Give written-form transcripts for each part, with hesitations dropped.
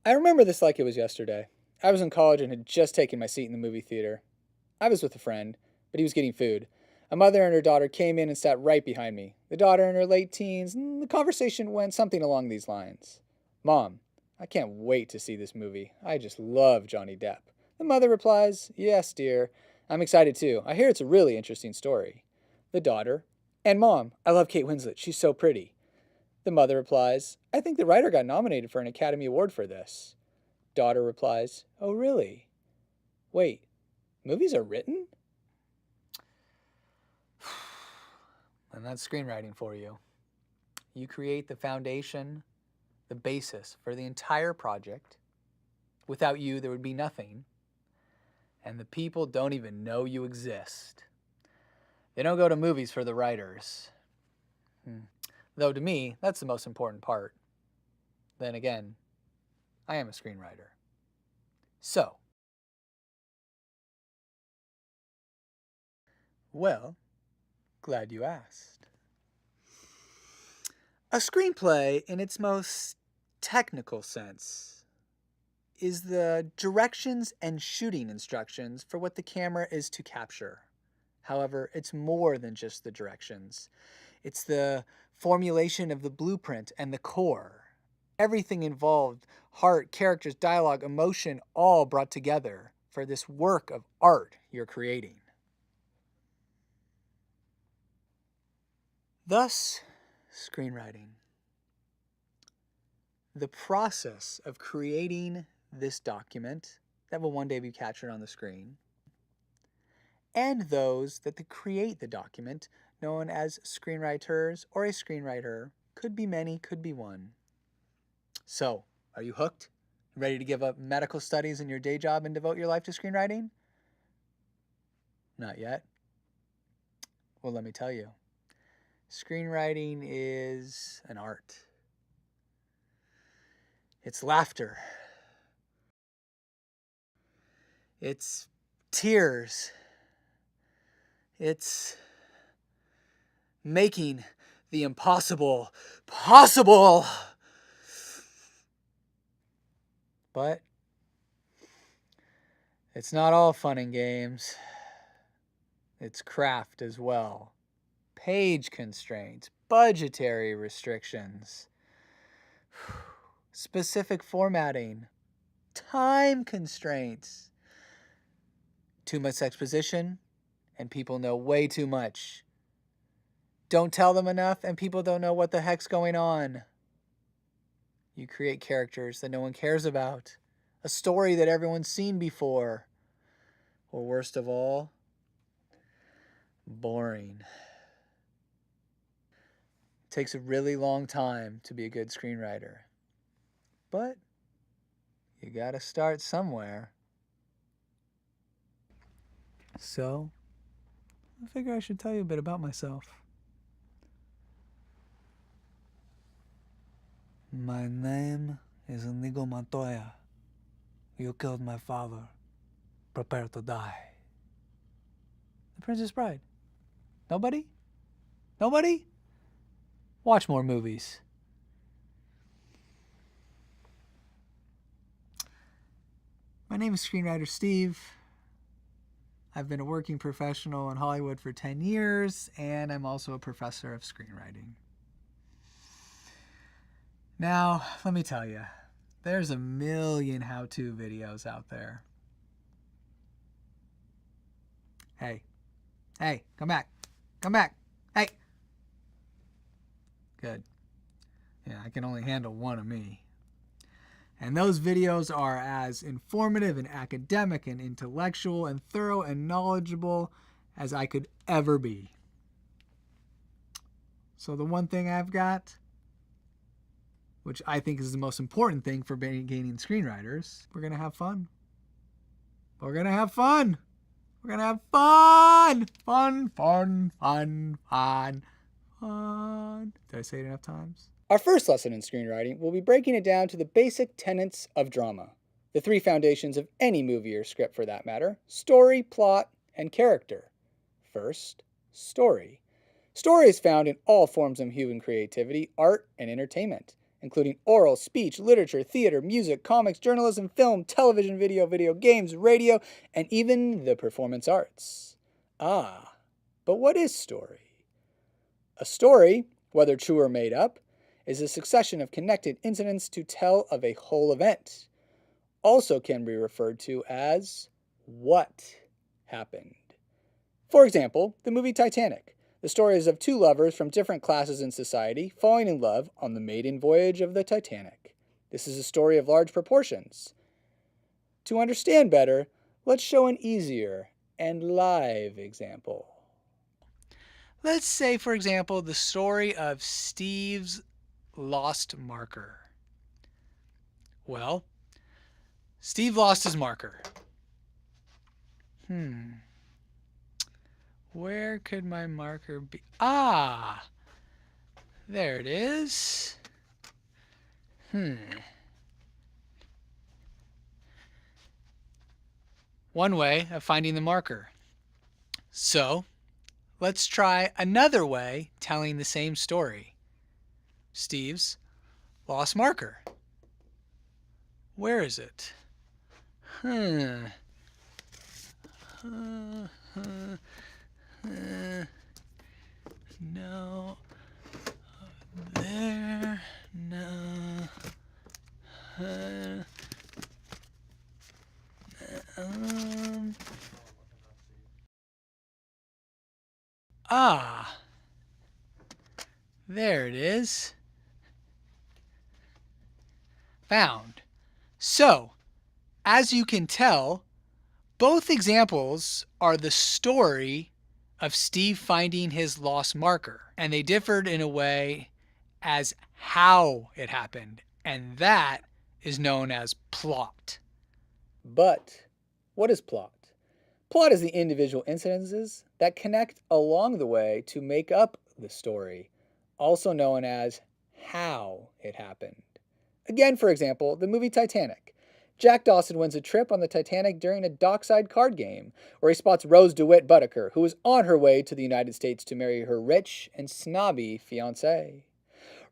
I remember this like it was yesterday. I was in college and had just taken my seat in the movie theater. I was with a friend, but he was getting food. A mother and her daughter came in and sat right behind me. The daughter in her late teens, and the conversation went something along these lines. Mom, I can't wait to see this movie. I just love Johnny Depp. The mother replies, Yes, dear. I'm excited too. I hear it's a really interesting story. The daughter, And Mom, I love Kate Winslet. She's so pretty. The mother replies, I think the writer got nominated for an Academy Award for this. Daughter replies, Oh, really? Wait, movies are written? And that's screenwriting for you. You create the foundation, the basis for the entire project. Without you, there would be nothing. And the people don't even know you exist. They don't go to movies for the writers. Though to me, that's the most important part. Then again, I am a screenwriter. So, well, glad you asked. A screenplay, in its most technical sense, is the directions and shooting instructions for what the camera is to capture. However, it's more than just the directions. It's the formulation of the blueprint and the core. Everything involved, heart, characters, dialogue, emotion, all brought together for this work of art you're creating. Thus, screenwriting. The process of creating this document that will one day be captured on the screen, and those that create the document, known as screenwriters or a screenwriter, could be many, could be one. So, are you hooked? Ready to give up medical studies and your day job and devote your life to screenwriting? Not yet. Well, let me tell you. Screenwriting is an art. It's laughter. It's tears. It's making the impossible possible. But it's not all fun and games. It's craft as well. Page constraints, budgetary restrictions, specific formatting, time constraints, too much exposition, and people know way too much. Don't tell them enough, and people don't know what the heck's going on. You create characters that no one cares about, a story that everyone's seen before, or worst of all, boring. It takes a really long time to be a good screenwriter, but you gotta start somewhere. So, I figure I should tell you a bit about myself. My name is Inigo Montoya. You killed my father. Prepare to die. The Princess Bride. Nobody? Nobody? Watch more movies. My name is screenwriter Steve. I've been a working professional in Hollywood for 10 years, and I'm also a professor of screenwriting. Now, let me tell you, there's a million how-to videos out there. Hey, come back. Come back. Hey. Good. Yeah, I can only handle one of me. And those videos are as informative and academic and intellectual and thorough and knowledgeable as I could ever be. So the one thing I've got, which I think is the most important thing for gaining screenwriters, we're going to have fun. We're going to have fun. We're going to have fun. Fun. Did I say it enough times? Our first lesson in screenwriting will be breaking it down to the basic tenets of drama. The three foundations of any movie or script for that matter: story, plot, and character. First, story. Story is found in all forms of human creativity, art, and entertainment. including oral, speech, literature, theater, music, comics, journalism, film, television, video games, radio, and even the performance arts. Ah, but what is story? A story, whether true or made up, is a succession of connected incidents to tell of a whole event. Also can be referred to as what happened. For example, the movie Titanic. The story is of two lovers from different classes in society falling in love on the maiden voyage of the Titanic. This is a story of large proportions. To understand better, let's show an easier and live example. Let's say, for example, the story of Steve's lost marker. Well, Steve lost his marker. Where could my marker be? Ah, there it is. One way of finding the marker. So, let's try another way telling the same story. Steve's lost marker. Where is it? No. There. No. There it is. Found. So, as you can tell, both examples are the story of Steve finding his lost marker, and they differed in a way as how it happened, and that is known as plot. But what is plot? Plot is the individual incidences that connect along the way to make up the story, also known as how it happened. Again, for example, the movie Titanic. Jack Dawson wins a trip on the Titanic during a dockside card game, where he spots Rose DeWitt Buttiker, who is on her way to the United States to marry her rich and snobby fiancé.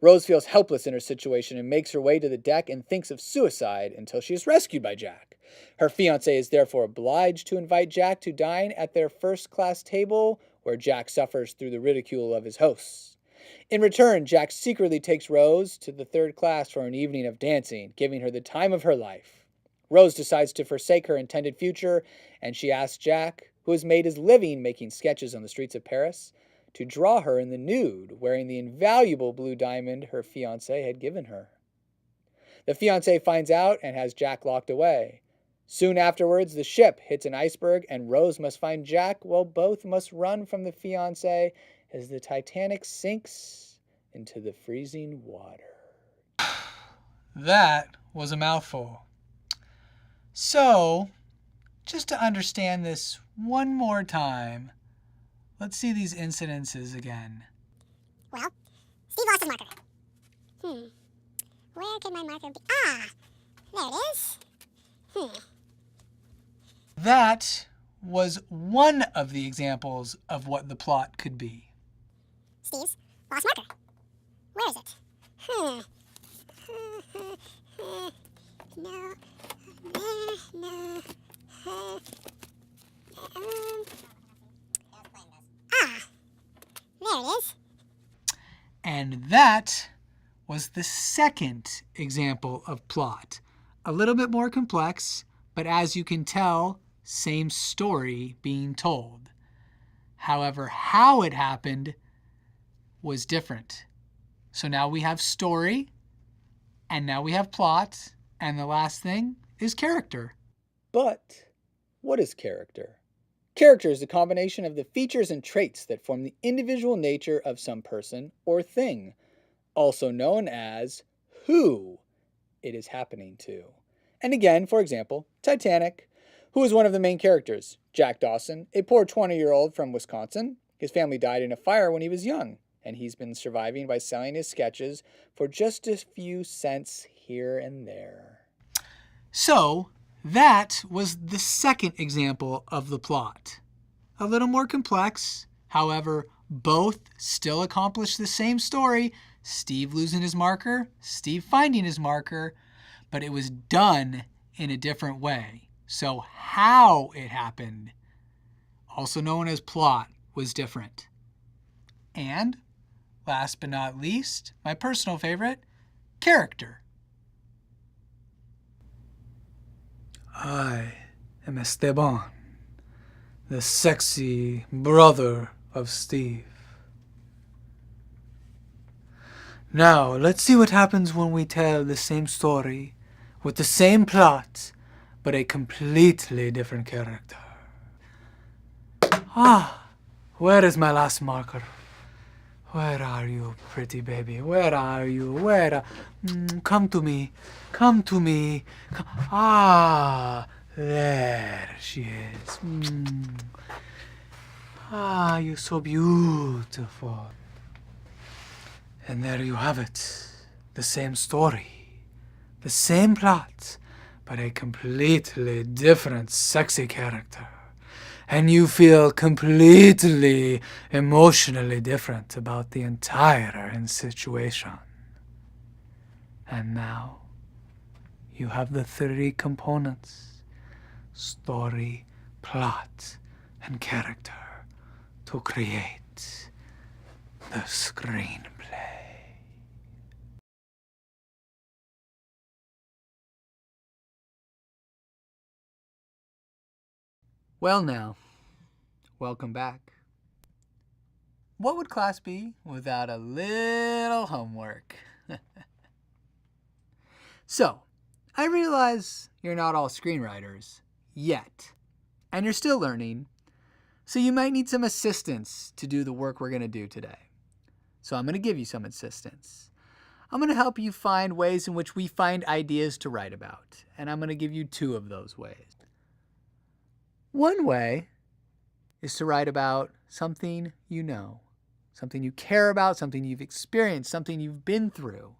Rose feels helpless in her situation and makes her way to the deck and thinks of suicide until she is rescued by Jack. Her fiancé is therefore obliged to invite Jack to dine at their first-class table, where Jack suffers through the ridicule of his hosts. In return, Jack secretly takes Rose to the third class for an evening of dancing, giving her the time of her life. Rose decides to forsake her intended future, and she asks Jack, who has made his living making sketches on the streets of Paris, to draw her in the nude, wearing the invaluable blue diamond her fiancé had given her. The fiancé finds out and has Jack locked away. Soon afterwards, the ship hits an iceberg, and Rose must find Jack while both must run from the fiancé as the Titanic sinks into the freezing water. That was a mouthful. So, just to understand this one more time, let's see these incidences again. Well, Steve lost his marker. Where could my marker be? There it is. That was one of the examples of what the plot could be. Steve's lost marker. Where is it? No. No. There it is. And that was the second example of plot. A little bit more complex, but as you can tell, same story being told. However, how it happened was different. So now we have story, and now we have plot, and the last thing is character. But what is character? Character is a combination of the features and traits that form the individual nature of some person or thing, also known as who it is happening to. And again, for example, Titanic. Who is one of the main characters? Jack Dawson, a poor 20-year-old from Wisconsin. His family died in a fire when he was young, and he's been surviving by selling his sketches for just a few cents here and there. So, that was the second example of the plot. A little more complex, however, both still accomplish the same story Steve losing his marker, Steve finding his marker, but it was done in a different way. So how it happened, also known as plot, was different. And, last but not least, my personal favorite, character. I am Esteban, the sexy brother of Steve. Now, let's see what happens when we tell the same story, with the same plot, but a completely different character. Where is my last marker? Where are you, pretty baby? Where are you? Come to me. Come to me. There she is. You're so beautiful. And there you have it. The same story. The same plot, but a completely different sexy character. And you feel completely emotionally different about the entire situation. And now, you have the 3 components: story, plot, and character to create the screenplay. Well now, welcome back. What would class be without a little homework? So, I realize you're not all screenwriters yet, and you're still learning, so you might need some assistance to do the work we're going to do today. So I'm going to give you some assistance. I'm going to help you find ways in which we find ideas to write about, and I'm going to give you 2 of those ways. One way is to write about something you know, something you care about, something you've experienced, something you've been through.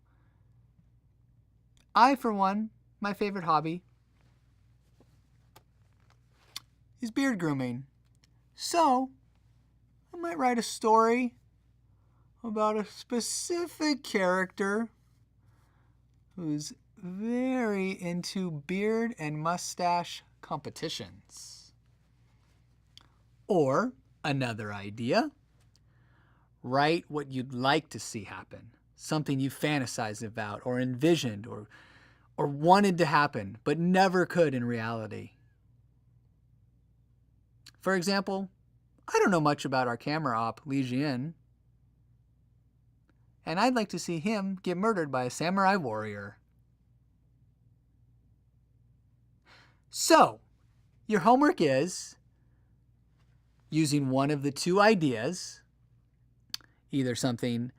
I, for one, my favorite hobby is beard grooming. So, I might write a story about a specific character who's very into beard and mustache competitions. Or, another idea, write what you'd like to see happen, something you fantasized about or envisioned or wanted to happen, but never could in reality. For example, I don't know much about our camera op, Li Jian, and I'd like to see him get murdered by a samurai warrior. So, your homework is, using one of the 2 ideas, either something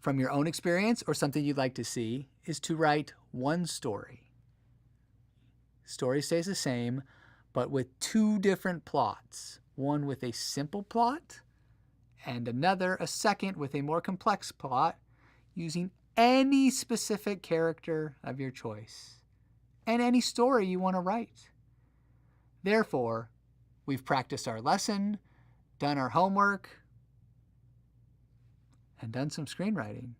from your own experience or something you'd like to see, is to write 1 story. Story stays the same, but with 2 different plots. One with a simple plot, and another, a second, with a more complex plot, using any specific character of your choice, and any story you want to write. Therefore, we've practiced our lesson, done our homework, and done some screenwriting.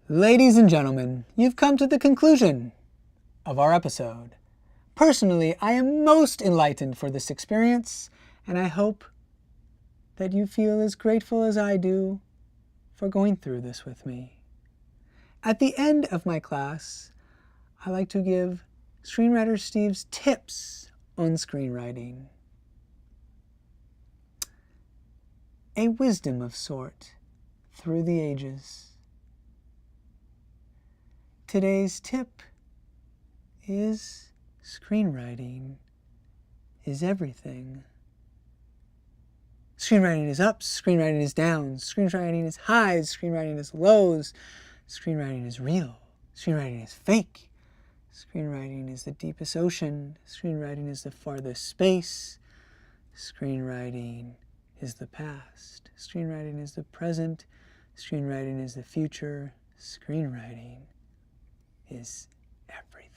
Ladies and gentlemen, you've come to the conclusion of our episode. Personally, I am most enlightened for this experience, and I hope that you feel as grateful as I do for going through this with me. At the end of my class, I like to give Screenwriter Steve's tips on screenwriting. A wisdom of sort through the ages. Today's tip is screenwriting is everything. Screenwriting is ups, screenwriting is downs, screenwriting is highs, screenwriting is lows, screenwriting is real, screenwriting is fake, screenwriting is the deepest ocean, screenwriting is the farthest space, screenwriting is the past, screenwriting is the present, screenwriting is the future, screenwriting is everything.